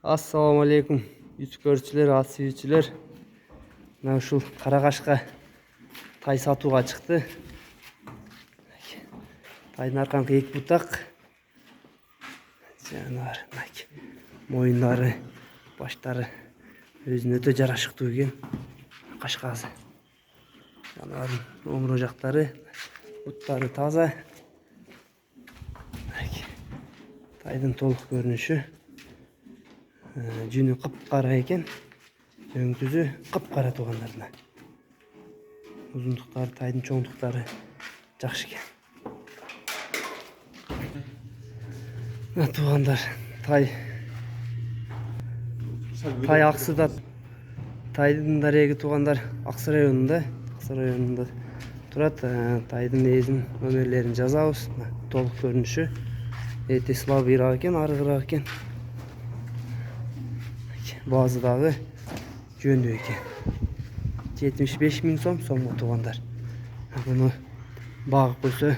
Assalamu alaikum. YouTube көрүүчүлөр, ат сүйүүчүлөр. Мына ушул Карагашка тай сатууга чыкты. Тайдын арканкы эки бутак. Жанар, моюндары, баштары өзүнө өтө жарашыктуу экен. Кашкасы. Жанар, омуру жактары, буттары таза. Тайдын толук көрүнүшү. Жүнү кыпкара экен. Өңкүзү кыпкара туугандарына. Узундуктары, тайдын чоңдуктары жакшы экен. Туугандар, тай Аксыда. Тайдын дареги туугандар Аксы районунда турат. Тайдын эзин номерлерин жазабыз. Толук көрүнүшү. Эти слабыйраак экен, арыгыраак экен. Баазы дагы жөндүү экен. 75 000 сомго туугандар. Буну багып койсо,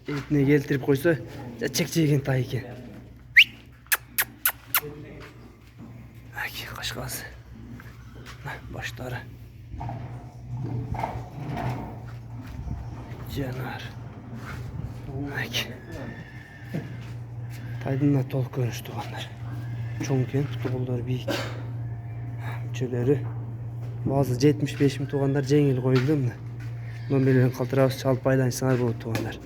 этине келтирип койсо, чек жеген тай экен. Кашкасы. Баштары. Жанар. Тайдын толук көрүнүш туугандар. Чоң экен, колдору бийик. Мүчөлөрү баазы 75 000 туугандар, жеңил коюлду. Номерлерин калтырабыз, чалып байланышсаңар болот туугандар.